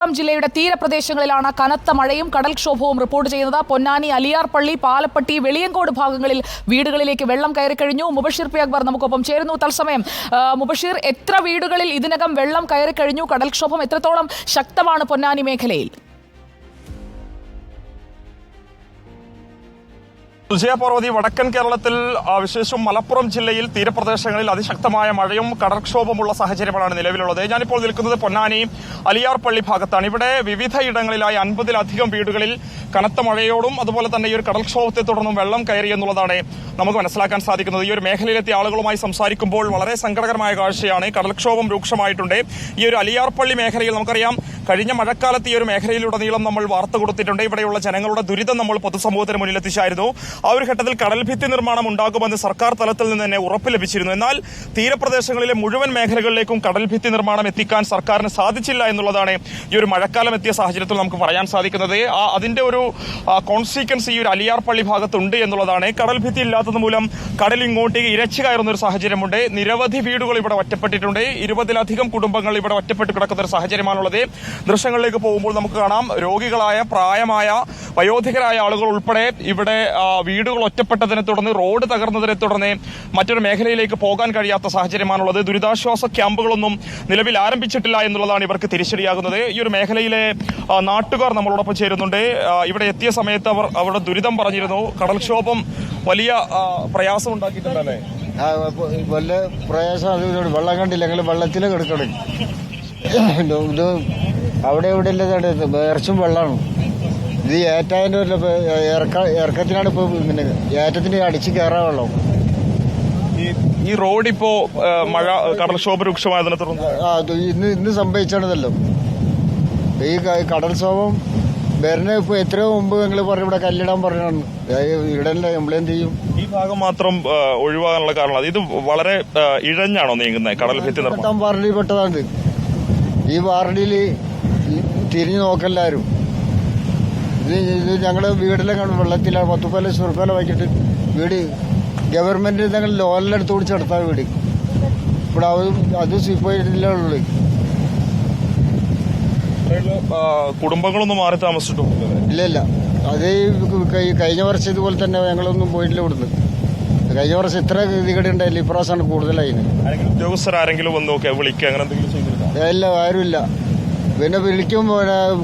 ജില്ലയുടെ തീരപ്രദേശങ്ങളിലാണ് കനത്ത മഴയും കടൽക്ഷോഭവും റിപ്പോർട്ട് ചെയ്യുന്നത്. പൊന്നാനി, അലിയാർപള്ളി, പാലപ്പട്ടി, വെളിയങ്കോട് ഭാഗങ്ങളിൽ വീടുകളിലേക്ക് വെള്ളം കയറിക്കഴിഞ്ഞു. മുബഷീർ പി അക്ബർ നമുക്കൊപ്പം ചേരുന്നു തത്സമയം. മുബഷീർ, എത്ര വീടുകളിൽ ഇതിനകം വെള്ളം കയറിക്കഴിഞ്ഞു? കടൽക്ഷോഭം എത്രത്തോളം ശക്തമാണ് പൊന്നാനി മേഖലയിൽ? വിജയപർവതി വടക്കൻ കേരളത്തിൽ വിശേഷം മലപ്പുറം ജില്ലയിൽ തീരപ്രദേശങ്ങളിൽ അതിശക്തമായ മഴയും കടൽക്ഷോഭമുള്ള സാഹചര്യമാണ് നിലവിലുള്ളത്. ഞാനിപ്പോൾ നിൽക്കുന്നത് പൊന്നാനി അലിയാർപള്ളി ഭാഗത്താണ്. ഇവിടെ വിവിധ ഇടങ്ങളിലായി 50-ലധികം വീടുകളിൽ കനത്ത മഴയോടും അതുപോലെ തന്നെ ഈ ഒരു കടൽക്ഷോഭത്തെ തുടർന്നും വെള്ളം കയറി എന്നുള്ളതാണ് നമുക്ക് മനസ്സിലാക്കാൻ സാധിക്കുന്നത്. ഈ ഒരു മേഖലയിലെത്തിയ ആളുകളുമായി സംസാരിക്കുമ്പോൾ വളരെ സങ്കടകരമായ കാഴ്ചയാണ്. കടൽക്ഷോഭം രൂക്ഷമായിട്ടുണ്ട്. ഈ ഒരു അലിയാർപള്ളി മേഖലയിൽ നമുക്കറിയാം, കഴിഞ്ഞ മഴക്കാലത്ത് ഈ ഒരു മേഖലയിലുടനീളം നമ്മൾ വാർത്ത കൊടുത്തിട്ടുണ്ട്. ഇവിടെയുള്ള ജനങ്ങളുടെ ദുരിതം നമ്മൾ പൊതുസമൂഹത്തിന് മുന്നിലെത്തിച്ചായിരുന്നു. ആ ഒരു ഘട്ടത്തിൽ കടൽഭിത്തി നിർമ്മാണം ഉണ്ടാകുമെന്ന് സർക്കാർ തലത്തിൽ നിന്ന് തന്നെ ഉറപ്പ് ലഭിച്ചിരുന്നു. എന്നാൽ തീരപ്രദേശങ്ങളിലെ മുഴുവൻ മേഖലകളിലേക്കും കടൽഭിത്തി നിർമ്മാണം എത്തിക്കാൻ സർക്കാരിന് സാധിച്ചില്ല എന്നുള്ളതാണ് ഈ ഒരു മഴക്കാലം എത്തിയ സാഹചര്യത്തിൽ നമുക്ക് പറയാൻ സാധിക്കുന്നത്. അതിന്റെ ഒരു കോൺസിക്വൻസ് ഈ ഒരു അലിയാർപള്ളി ഭാഗത്തുണ്ട് എന്നുള്ളതാണ്. കടൽഭിത്തി ഇല്ലാത്തത് മൂലം കടൽ ഇങ്ങോട്ട് ഇരച്ചു കയറുന്ന ഒരു സാഹചര്യമുണ്ട്. നിരവധി വീടുകൾ ഇവിടെ ഒറ്റപ്പെട്ടിട്ടുണ്ട്. 20-ലധികം കുടുംബങ്ങൾ ഇവിടെ ഒറ്റപ്പെട്ട് കിടക്കുന്ന ഒരു സാഹചര്യമാണുള്ളത്. ദൃശ്യങ്ങളിലേക്ക് പോകുമ്പോൾ നമുക്ക് കാണാം, രോഗികളായ, പ്രായമായ, വയോധികരായ ആളുകൾ ഉൾപ്പെടെ ഇവിടെ വീടുകൾ ഒറ്റപ്പെട്ടതിനെ തുടർന്ന്, റോഡ് തകർന്നതിനെ തുടർന്ന് മറ്റൊരു മേഖലയിലേക്ക് പോകാൻ കഴിയാത്ത സാഹചര്യമാണുള്ളത്. ദുരിതാശ്വാസ ക്യാമ്പുകളൊന്നും നിലവിൽ ആരംഭിച്ചിട്ടില്ല എന്നുള്ളതാണ് ഇവർക്ക് തിരിച്ചടിയാകുന്നത്. ഈ ഒരു മേഖലയിലെ നാട്ടുകാർ നമ്മളോടൊപ്പം ചേരുന്നുണ്ട്. ഇവിടെ എത്തിയ സമയത്ത് അവർ അവരുടെ ദുരിതം പറഞ്ഞിരുന്നു. കടൽക്ഷോഭം വലിയ പ്രയാസം ഉണ്ടാക്കിയിട്ടുണ്ടല്ലേ? വലിയ പ്രയാസം. വെള്ളം കണ്ടില്ല, ഞങ്ങൾ വെള്ളത്തിൽ കിടക്കണം. ഇത് അവിടെ ഇവിടെ ഇല്ല, ഇറച്ചും വെള്ളമാണ്. ഇത് ഏറ്റാൻ്റെ ഇറക്കത്തിനാണ് ഇപ്പോൾ ഇങ്ങനെ ഏറ്റത്തിന് അടിച്ച് കയറാൻ വെള്ളം. ഈ റോഡ് ഇപ്പോ മഴ കടൽക്ഷോഭ രൂക്ഷമായതിനെ തുടർന്ന് ഇന്ന് സംഭവിച്ചാണിതല്ലോ. ഈ കടൽക്ഷോഭം വരുന്ന ഇപ്പോൾ എത്രയോ മുമ്പ് ഞങ്ങൾ പറഞ്ഞു ഇവിടെ കല്ലിടാൻ പറഞ്ഞാണ്. ഇടല്ല, നമ്മളെന്ത് ചെയ്യും? ഈ ഭാഗം മാത്രം ഒഴിവാകാനുള്ള കാരണം ഇത് വളരെ ഇഴഞ്ഞാണോ നീങ്ങുന്നത്? കടൽഭിത്തി നിർമ്മാണം വാറണ്ടിയിൽ പെട്ടതാണ്. ഈ വാറണ്ടിയിൽ തിരിഞ്ഞു നോക്കെല്ലാവരും. ഇത് ഞങ്ങളുടെ വീട്ടിലും വെള്ളത്തിലാണ്. 10 ലക്ഷം റുപ്യ വാങ്ങിയിട്ട് വീട് ഗവൺമെന്റ് ഞങ്ങൾ ലോണിലെടുത്ത് പിടിച്ചെടുത്താൽ വീട് ഇവിടെ അത് സിപ്പോയിട്ടില്ല ഉള്ളു. കുടുംബങ്ങളൊന്നും മാറി താമസിച്ചിട്ടു ഇല്ല. അത് കഴിഞ്ഞ വർഷം ഇതുപോലെ തന്നെ ഞങ്ങളൊന്നും പോയിട്ടില്ല ഇവിടുന്ന്. കഴിഞ്ഞ വർഷം ഇത്ര ഗതികേട് ഉണ്ടായില്ല, ഇപ്രാവശ്യമാണ് കൂടുതലായി. ഉദ്യോഗസ്ഥരാരെങ്കിലും വന്ന് നോക്കിയാ വിളിക്കുക അങ്ങനെ എന്തെങ്കിലും ചെയ്തില്ല? ഇല്ല, ആരുമില്ല. പിന്നെ വിളിക്കും,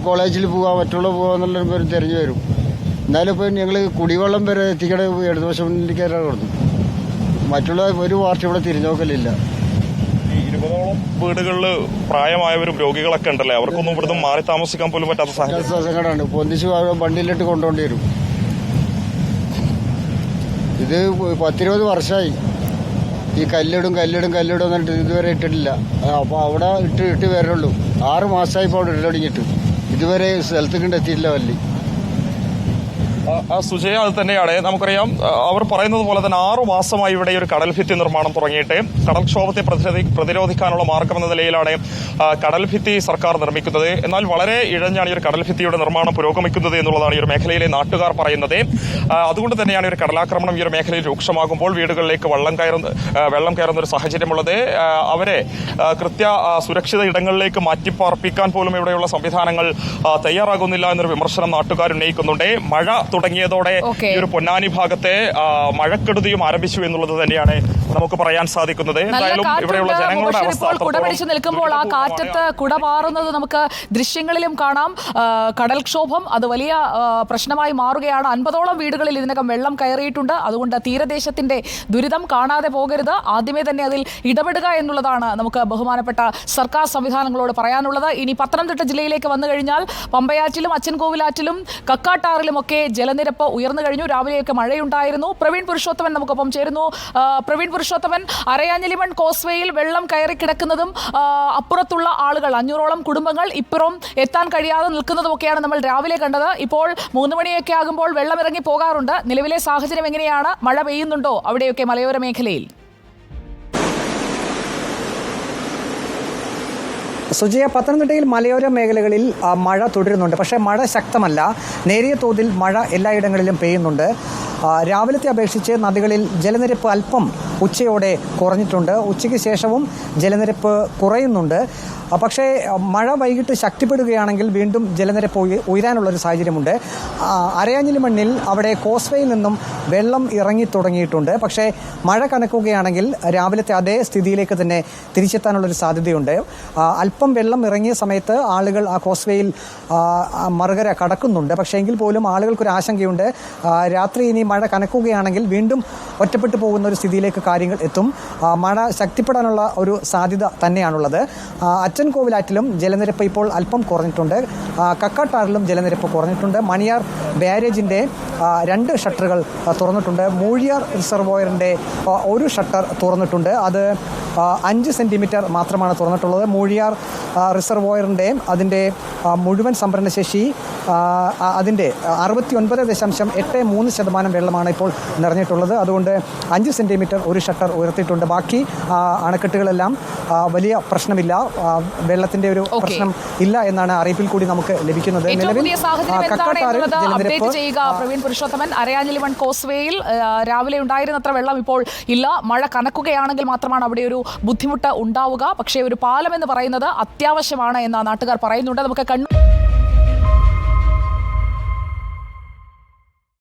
കോളേജിൽ പോവാ, മറ്റുള്ള പോവാന്നുള്ളൊരു പേര് തിരഞ്ഞു വരും. എന്നാലും ഇപ്പം ഞങ്ങൾ കുടിവെള്ളം വരെ എത്തിക്കണ ഇടതുപക്ഷ മുന്നിലേക്കാരാണ് കൊടുത്തു. മറ്റുള്ള ഒരു പാർട്ടി ഇവിടെ തിരിഞ്ഞു നോക്കലില്ല. 20ഓളം വീടുകളിൽ പ്രായമായവരും രോഗികളൊക്കെ ഉണ്ടല്ലേ? അവർക്കൊന്നും ഇവിടുന്ന് മാറി താമസിക്കാൻ പോലും പറ്റാത്ത സാഹചര്യമാണ്. പൊന്തിച്ച് വണ്ടിയിലിട്ട് കൊണ്ടുപോകേണ്ടി വരും. ഇത് 10-20 വർഷമായി ഈ കല്ലിടും എന്നിട്ട് ഇതുവരെ ഇട്ടിട്ടില്ല. അപ്പോൾ അവിടെ ഇട്ട് വരണുള്ളൂ. 6 മാസമായി ഇപ്പോൾ അവിടെ ഇട്ട് തുടങ്ങിയിട്ട് ഇതുവരെ സ്ഥലത്തേക്ക് എത്തിയിട്ടില്ല വല്ലി. സുജയ, അത് തന്നെയാണ്. നമുക്കറിയാം, അവർ പറയുന്നത് പോലെ തന്നെ 6 മാസമായി ഇവിടെ ഒരു കടൽഭിത്തി നിർമ്മാണം തുടങ്ങിയിട്ട് കടൽക്ഷോഭത്തെ പ്രതിരോധിക്കാനുള്ള മാർഗം എന്ന നിലയിലാണ് കടൽഭിത്തി സർക്കാർ നിർമ്മിക്കുന്നത്. എന്നാൽ വളരെ ഇഴഞ്ഞാണ് ഈ ഒരു കടൽഭിത്തിയുടെ നിർമ്മാണം പുരോഗമിക്കുന്നത് എന്നുള്ളതാണ് ഈ ഒരു മേഖലയിലെ നാട്ടുകാർ പറയുന്നത്. അതുകൊണ്ട് തന്നെയാണ് ഒരു കടലാക്രമണം ഈ ഒരു മേഖലയിൽ രൂക്ഷമാകുമ്പോൾ വീടുകളിലേക്ക് വെള്ളം കയറുന്ന ഒരു സാഹചര്യമുള്ളത്. അവരെ സുരക്ഷിത ഇടങ്ങളിലേക്ക് മാറ്റിപ്പാർപ്പിക്കാൻ പോലും ഇവിടെയുള്ള സംവിധാനങ്ങൾ തയ്യാറാകുന്നില്ല എന്നൊരു വിമർശനം നാട്ടുകാർ ഉന്നയിക്കുന്നുണ്ട്. മഴ തുടങ്ങിയതോടെ ഈ ഒരു പൊന്നാനി ഭാഗത്തെ മഴക്കെടുതിയും ആരംഭിച്ചു എന്നുള്ളത് തന്നെയാണ് നമുക്ക് പറയാൻ സാധിക്കുന്നത്. എന്തായാലും ഇവിടെയുള്ള ജനങ്ങളുടെ അവസ്ഥ കുടപിടിച്ചു നിൽക്കുമ്പോൾ ആ കാറ്റത്ത് കുടപാറുന്നത് നമുക്ക് ദൃശ്യങ്ങളിലും കാണാം. കടൽക്ഷോഭം അത് വലിയ പ്രശ്നമായി മാറുകയാണ്. 50ഓളം വീടുകളിൽ ഇതിനകം വെള്ളം കയറിയിട്ടുണ്ട്. അതുകൊണ്ട് തീരദേശത്തിന്റെ ദുരിതം കാണാതെ പോകരുത്. ആദ്യമേ തന്നെ അതിൽ ഇടപെടുക എന്നുള്ളതാണ് നമുക്ക് ബഹുമാനപ്പെട്ട സർക്കാർ സംവിധാനങ്ങളോട് പറയാനുള്ളത്. ഇനി പത്തനംതിട്ട ജില്ലയിലേക്ക് വന്നു കഴിഞ്ഞാൽ പമ്പയാറ്റിലും അച്ചൻകോവിലാറ്റിലും കക്കാട്ടാറിലും ഒക്കെ ജലനിരപ്പ് ഉയർന്നു കഴിഞ്ഞു. രാവിലെയൊക്കെ മഴയുണ്ടായിരുന്നു. പ്രവീൺ പുരുഷോത്തമൻ നമുക്കൊപ്പം ചേരുന്നു. പ്രവീൺ പുരുഷോത്തമൻ, അരയാഞ്ഞിലിമൺ കോസ്വേയിൽ വെള്ളം കയറി കിടക്കുന്നതും അപ്പുറത്തുള്ള ആളുകൾ 500ഓളം കുടുംബങ്ങൾ ഇപ്പുറം എത്താൻ കഴിയാതെ നിൽക്കുന്നതുമൊക്കെയാണ് നമ്മൾ രാവിലെ കണ്ടത്. ഇപ്പോൾ 3 മണിയൊക്കെ ആകുമ്പോൾ വെള്ളം ഇറങ്ങി പോകാറുണ്ട്. നിലവിലെ സാഹചര്യം എങ്ങനെയാണ്? മഴ പെയ്യുന്നുണ്ടോ അവിടെയൊക്കെ മലയോര മേഖലയിൽ? സുജയ, പത്തനംതിട്ടയിൽ മലയോര മേഖലകളിൽ മഴ തുടരുന്നുണ്ട്. പക്ഷേ മഴ ശക്തമല്ല. നേരിയ തോതിൽ മഴ എല്ലായിടങ്ങളിലും പെയ്യുന്നുണ്ട്. രാവിലത്തെ അപേക്ഷിച്ച് നദികളിൽ ജലനിരപ്പ് അല്പം ഉച്ചയോടെ കുറഞ്ഞിട്ടുണ്ട്. ഉച്ചയ്ക്ക് ശേഷവും ജലനിരപ്പ് കുറയുന്നുണ്ട്. പക്ഷേ മഴ വൈകിട്ട് ശക്തിപ്പെടുകയാണെങ്കിൽ വീണ്ടും ജലനിരപ്പ് ഉയരാനുള്ളൊരു സാഹചര്യമുണ്ട്. അരയാഞ്ഞിലി മണ്ണിൽ അവിടെ കോസ്വേയിൽ നിന്നും വെള്ളം ഇറങ്ങി തുടങ്ങിയിട്ടുണ്ട്. പക്ഷേ മഴ കനക്കുകയാണെങ്കിൽ രാവിലത്തെ അതേ സ്ഥിതിയിലേക്ക് തന്നെ തിരിച്ചെത്താനുള്ളൊരു സാധ്യതയുണ്ട്. അല്പം വെള്ളം ഇറങ്ങിയ സമയത്ത് ആളുകൾ ആ കോസ്വേയിൽ മറുകര കടക്കുന്നുണ്ട്. പക്ഷേ എങ്കിൽ പോലും ആളുകൾക്കൊരു ആശങ്കയുണ്ട്. രാത്രി ഇനി മഴ കനക്കുകയാണെങ്കിൽ വീണ്ടും ഒറ്റപ്പെട്ടു പോകുന്ന ഒരു സ്ഥിതിയിലേക്ക് കാര്യങ്ങൾ എത്തും. മഴ ശക്തിപ്പെടാനുള്ള ഒരു സാധ്യത തന്നെയാണുള്ളത്. അച്ചൻകോവിലാറ്റിലും ജലനിരപ്പ് ഇപ്പോൾ അല്പം കുറഞ്ഞിട്ടുണ്ട്. കക്കാട്ടാറിലും ജലനിരപ്പ് കുറഞ്ഞിട്ടുണ്ട്. മണിയാർ ബാരേജിൻ്റെ 2 ഷട്ടറുകൾ തുറന്നിട്ടുണ്ട്. മൂഴിയാർ റിസർവോയറിൻ്റെ 1 ഷട്ടർ തുറന്നിട്ടുണ്ട്. അത് 5 സെൻറ്റിമീറ്റർ മാത്രമാണ് തുറന്നിട്ടുള്ളത്. മൂഴിയാർ റിസർവോയറിൻ്റെ അതിൻ്റെ മുഴുവൻ സംഭരണശേഷി അതിൻ്റെ 69.83% വെള്ളമാണ് ഇപ്പോൾ നിറഞ്ഞിട്ടുള്ളത്. അതുകൊണ്ട് 5 സെൻറ്റിമീറ്റർ 1 ഷട്ടർ ഉയർത്തിയിട്ടുണ്ട്. ബാക്കി അണക്കെട്ടുകളെല്ലാം വലിയ പ്രശ്നമില്ല, വെള്ളത്തിന്റെ ഒരു പ്രശ്നം ഇല്ല എന്നാണ് അറിയിപ്പിൽ കൂടി നമുക്ക് ലഭിക്കുന്നത്. പ്രവീൺ പുരുഷോത്തമൻ, അരയാഞ്ഞിലി മൺ കോസ്വേയിൽ രാവിലെ ഉണ്ടായിരുന്നത്ര വെള്ളം ഇപ്പോൾ ഇല്ല. മഴ കനക്കുകയാണെങ്കിൽ മാത്രമാണ് അവിടെ ഒരു ബുദ്ധിമുട്ട് ഉണ്ടാവുക. പക്ഷേ ഒരു പാലം എന്ന് പറയുന്നത് അത്യാവശ്യമാണ് എന്ന് നാട്ടുകാർ പറയുന്നുണ്ട്. നമുക്ക്